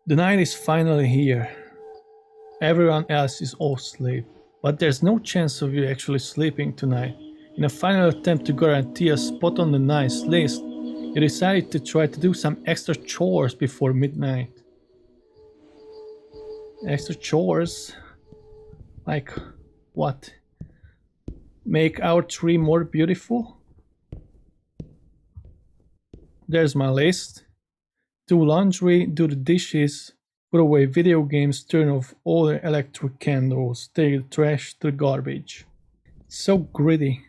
The night is finally here. Everyone else is all asleep, but there's no chance of you actually sleeping tonight. In a final attempt to guarantee a spot on the nice list, you decided to try to do some extra chores before midnight. Extra chores? Like what? Make our tree more beautiful? There's my list. Do laundry, do the dishes, put away video games, turn off all the electric candles, take the trash to the garbage. It's so gritty.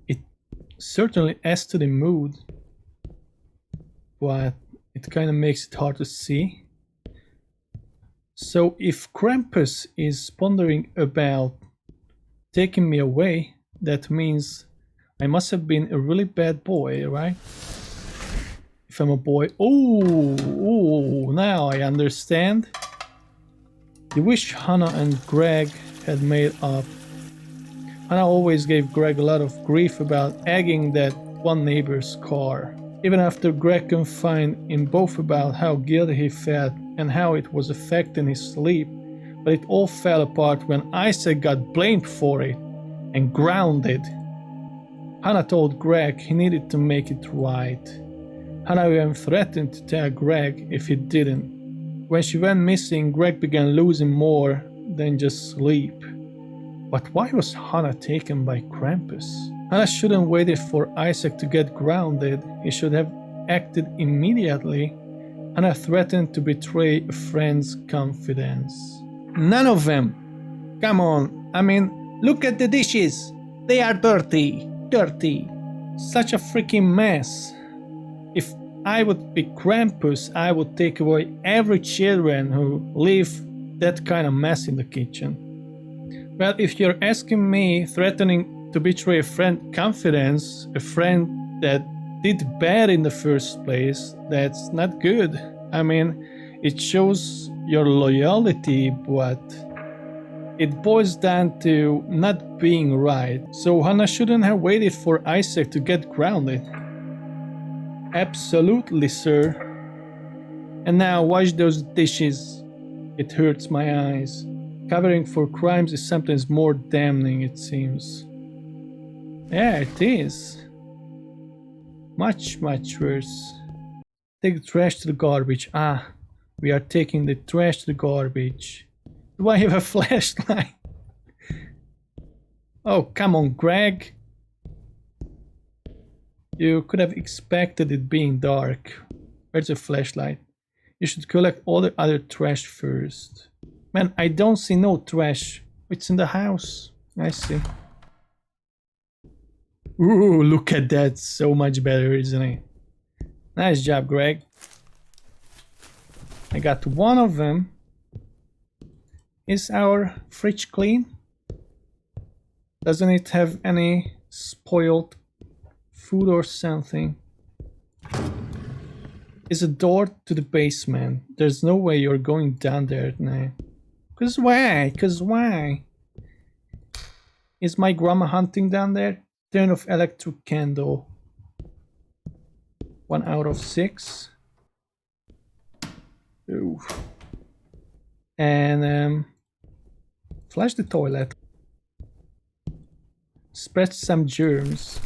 It certainly adds to the mood, but it kind of makes it hard to see. So if Krampus is pondering about taking me away, that means I must have been a really bad boy, right? If I'm a boy. Oh, now I understand. You wish Hannah and Greg had made up. Hannah always gave Greg a lot of grief about egging that one neighbor's car. Even after Greg confided in both about how guilty he felt and how it was affecting his sleep, but it all fell apart when Isaac got blamed for it and grounded. Hannah told Greg he needed to make it right. Hannah even threatened to tell Greg if he didn't. When she went missing, Greg began losing more than just sleep. But why was Hannah taken by Krampus? Hannah shouldn't have waited for Isaac to get grounded. He should have acted immediately. Hannah threatened to betray a friend's confidence. None of them! Come on, I mean, look at the dishes! They are dirty! Dirty! Such a freaking mess! If I would be Krampus, I would take away every children who leave that kind of mess in the kitchen. Well, if you're asking me, threatening to betray a friend's confidence, a friend that did bad in the first place, that's not good. I mean, it shows your loyalty, but it boils down to not being right. So Hannah shouldn't have waited for Isaac to get grounded. Absolutely, sir. And now wash those dishes. It hurts my eyes. Covering for crimes is sometimes more damning, it seems. Yeah, it is. Much, much worse. Take the trash to the garbage. Ah, we are taking the trash to the garbage. Do I have a flashlight? Oh, come on, Greg. You could have expected it being dark. Where's the flashlight? You should collect all the other trash first. Man, I don't see no trash. It's in the house. I see. Ooh, look at that. So much better, isn't it? Nice job, Greg. I got one of them. Is our fridge clean? Doesn't it have any spoiled food or something? Is a door to the basement. There's no way you're going down there now. Cause why? Cause why? Is my grandma hunting down there? Turn off electric candle. 1 out of 6. Ooh. And flush the toilet. Spread some germs.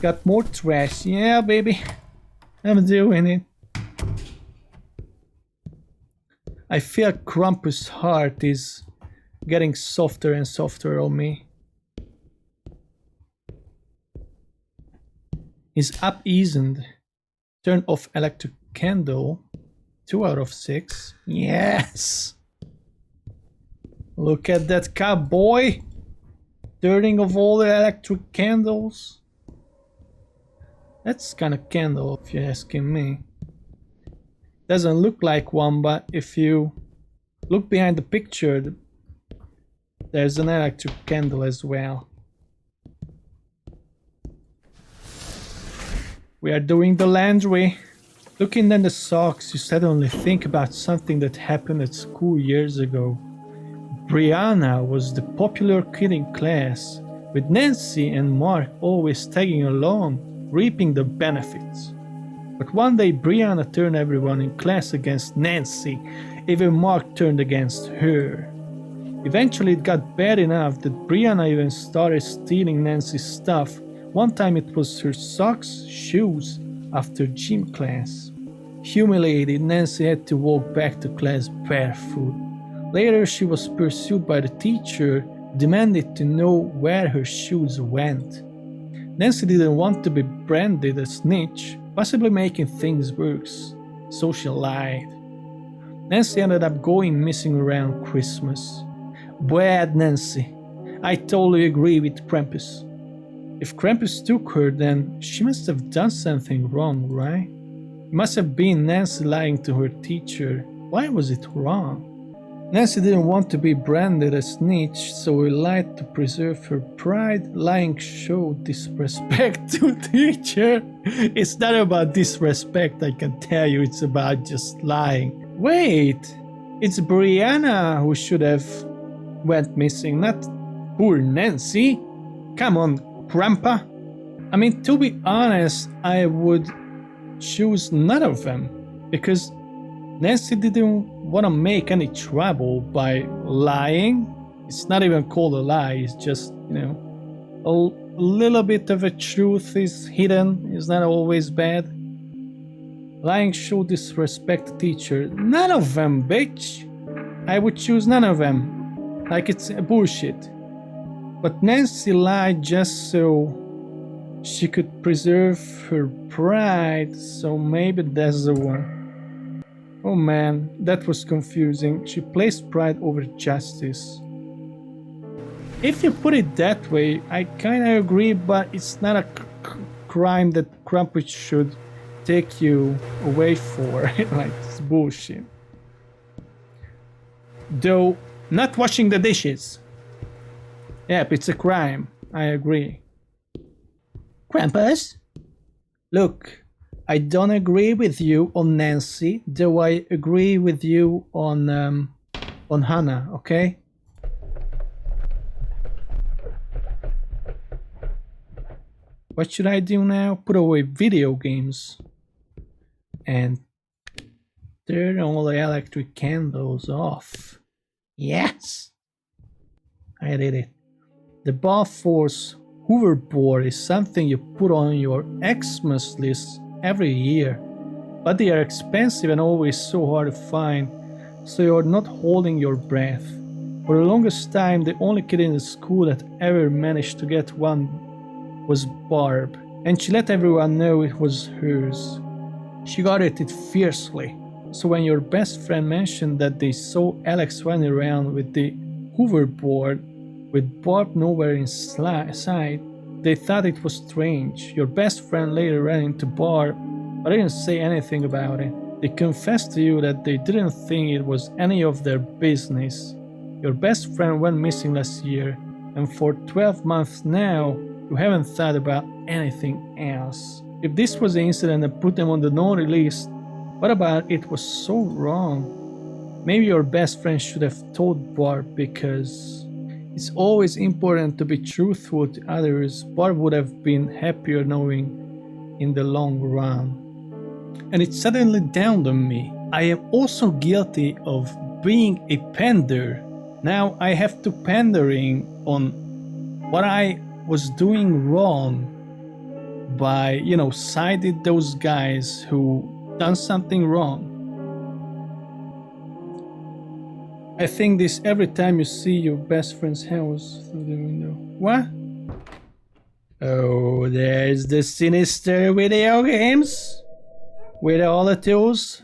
Got more trash. Yeah, baby. I'm doing it. I feel Krampus' heart is getting softer and softer on me. He's appeased. Turn off electric candle. 2 out of 6. Yes! Look at that cowboy! Turning off all the electric candles. That's kind of candle, if you're asking me. Doesn't look like one, but if you look behind the picture, there's an electric candle as well. We are doing the laundry. Looking at the socks, you suddenly think about something that happened at school years ago. Brianna was the popular kid in class, with Nancy and Mark always tagging along, reaping the benefits. But one day Brianna turned everyone in class against Nancy. Even Mark turned against her. Eventually it got bad enough that Brianna even started stealing Nancy's stuff. One time it was her socks, shoes, after gym class. Humiliated, Nancy had to walk back to class barefoot. Later she was pursued by the teacher, demanded to know where her shoes went. Nancy didn't want to be branded a snitch, possibly making things worse, so she lied. Nancy ended up going missing around Christmas. Bad Nancy. I totally agree with Krampus. If Krampus took her, then she must have done something wrong, right? It must have been Nancy lying to her teacher. Why was it wrong? Nancy didn't want to be branded a snitch, so he lied to preserve her pride. Lying showed disrespect to teacher. It's not about disrespect, I can tell you, it's about just lying. Wait, it's Brianna who should have went missing, not poor Nancy. Come on, Grandpa. I mean, to be honest, I would choose none of them, because Nancy didn't want to make any trouble by lying. It's not even called a lie, it's just, a little bit of a truth is hidden. It's not always bad. Lying showed disrespect to teacher. None of them, bitch. I would choose none of them. Like it's bullshit. But Nancy lied just so she could preserve her pride, so maybe that's the one. Oh man, that was confusing. She placed pride over justice. If you put it that way, I kinda agree, but it's not a crime that Krampus should take you away for. Like, it's bullshit. Though, not washing the dishes. Yep, it's a crime. I agree. Krampus? Look, I don't agree with you on Nancy, though I agree with you on Hannah, okay? What should I do now? Put away video games and turn all the electric candles off. Yes! I did it. The Ball Force hoverboard is something you put on your Xmas list every year, but they are expensive and always so hard to find, so you're not holding your breath. For the longest time, the only kid in the school that ever managed to get one was Barb, and she let everyone know it was hers. She guarded it fiercely, so when your best friend mentioned that they saw Alex running around with the hoverboard with Barb nowhere in sight, they thought it was strange. Your best friend later ran into Barb, but didn't say anything about it. They confessed to you that they didn't think it was any of their business. Your best friend went missing last year, and for 12 months now, you haven't thought about anything else. If this was the incident that put them on the naughty list, what about it was so wrong? Maybe your best friend should have told Barb, because it's always important to be truthful to others. Barb would have been happier knowing in the long run. And it suddenly dawned on me, I am also guilty of being a pander. Now I have to pandering on what I was doing wrong by, sided those guys who done something wrong. I think this every time you see your best friend's house through the window. What? Oh, there's the sinister video games with all the tools.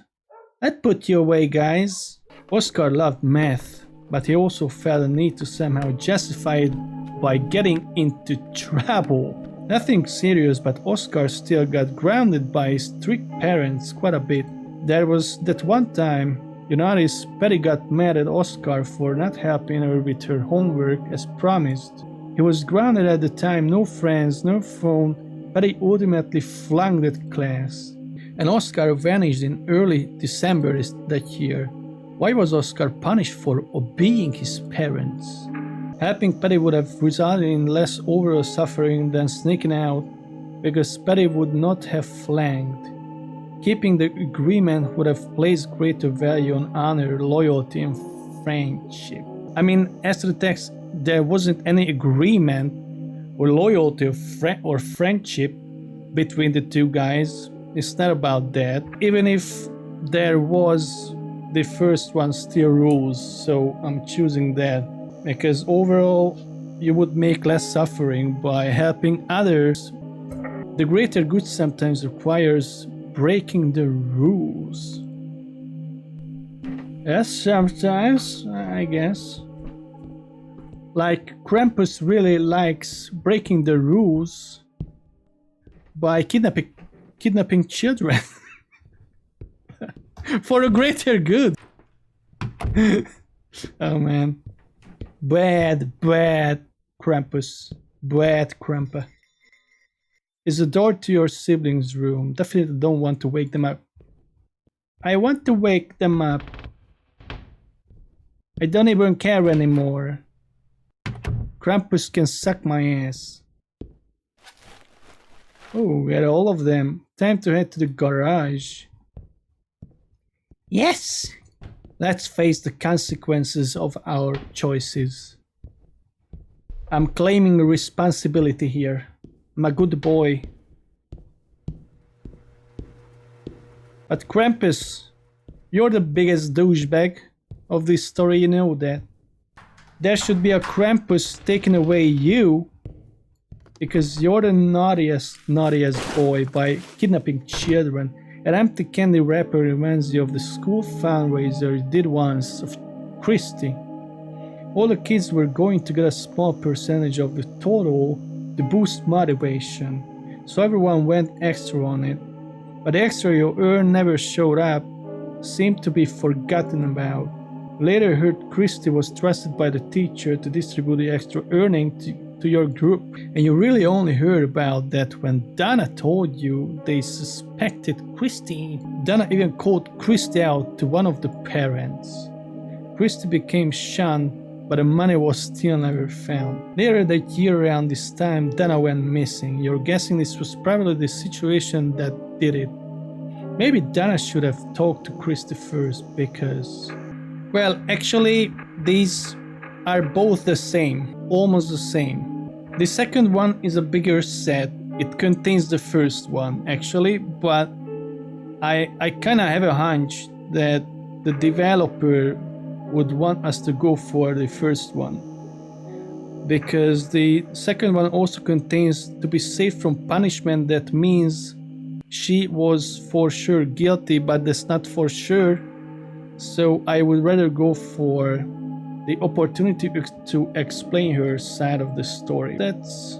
That put you away, guys. Oscar loved math, but he also felt a need to somehow justify it by getting into trouble. Nothing serious, but Oscar still got grounded by his strict parents quite a bit. There was that one time, you notice, Patty got mad at Oscar for not helping her with her homework as promised. He was grounded at the time, no friends, no phone. Patty ultimately flunked that class. And Oscar vanished in early December that year. Why was Oscar punished for obeying his parents? Helping Patty would have resulted in less overall suffering than sneaking out, because Patty would not have flanked. Keeping the agreement would have placed greater value on honor, loyalty, and friendship. I mean, as to the text, there wasn't any agreement or loyalty or friendship between the two guys. It's not about that. Even if there was, the first one still rules, so I'm choosing that. Because overall, you would make less suffering by helping others. The greater good sometimes requires breaking the rules. Yes, sometimes, I guess. Like, Krampus really likes breaking the rules by kidnapping children for a greater good. Oh man. Bad Krampus. Bad Krampa. Is the door to your siblings' room. Definitely don't want to wake them up. I want to wake them up. I don't even care anymore. Krampus can suck my ass. Oh, we got all of them. Time to head to the garage. Yes! Let's face the consequences of our choices. I'm claiming responsibility here. I'm a good boy. But Krampus, you're the biggest douchebag of this story, you know that. There should be a Krampus taking away you because you're the naughtiest boy by kidnapping children. An empty candy wrapper reminds you of the school fundraiser you did once of Christy. All the kids were going to get a small percentage of the total to boost motivation, so everyone went extra on it. But the extra you earned never showed up, seemed to be forgotten about. Later heard Christy was trusted by the teacher to distribute the extra earning to your group, and you really only heard about that when Donna told you they suspected Christy. Donna even called Christy out to one of the parents. Christy became shunned, but the money was still never found. Later that year around this time, Donna went missing. You're guessing this was probably the situation that did it. Maybe Donna should have talked to Christy first because... well, actually, these are both the same, almost the same. The second one is a bigger set. It contains the first one, actually, but I kinda have a hunch that the developer would want us to go for the first one. Because the second one also contains to be saved from punishment. That means she was for sure guilty, but that's not for sure. So I would rather go for the opportunity to explain her side of the story. That's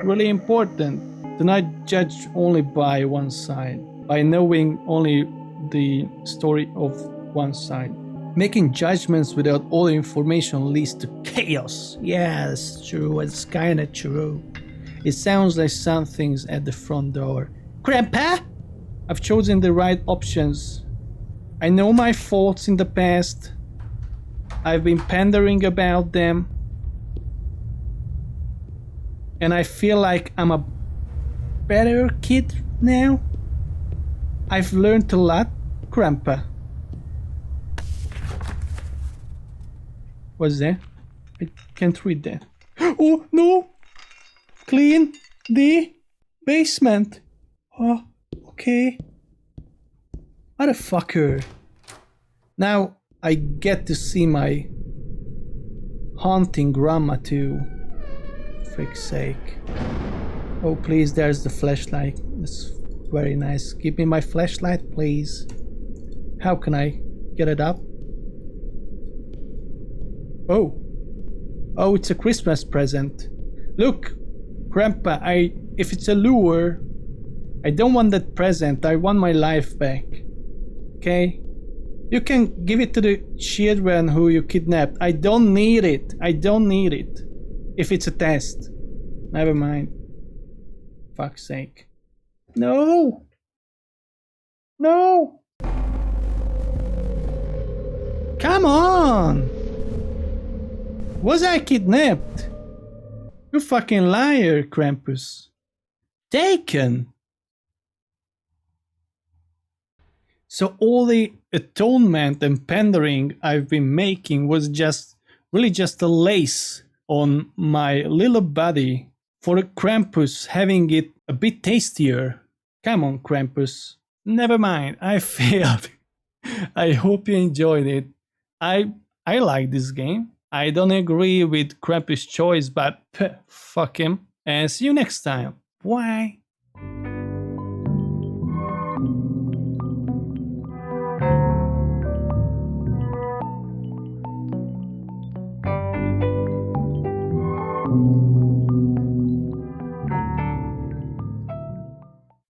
really important. Do not judge only by one side, by knowing only the story of one side. Making judgments without all the information leads to chaos. Yeah, that's true. It's kinda true. It sounds like something's at the front door. Grandpa? I've chosen the right options. I know my faults in the past. I've been pandering about them. And I feel like I'm a better kid now. I've learned a lot, Grandpa. What's that? I can't read that. Oh, no! Clean the basement. Oh, okay. Motherfucker. Now I get to see my haunting grandma too. Frick's sake. Oh, please, there's the flashlight. That's very nice. Give me my flashlight, please. How can I get it up? Oh. Oh, it's a Christmas present. Look, Grandpa, if it's a lure, I don't want that present. I want my life back. Okay? You can give it to the children who you kidnapped. I don't need it. I don't need it. If it's a test. Never mind. Fuck's sake. No! No! Come on! Was I kidnapped? You fucking liar, Krampus. Taken! So all the atonement and pandering I've been making was really just a lace on my little body for a Krampus having it a bit tastier. Come on, Krampus. Never mind, I failed. I hope you enjoyed it. I like this game. I don't agree with Krampus' choice, but fuck him. And see you next time. Bye.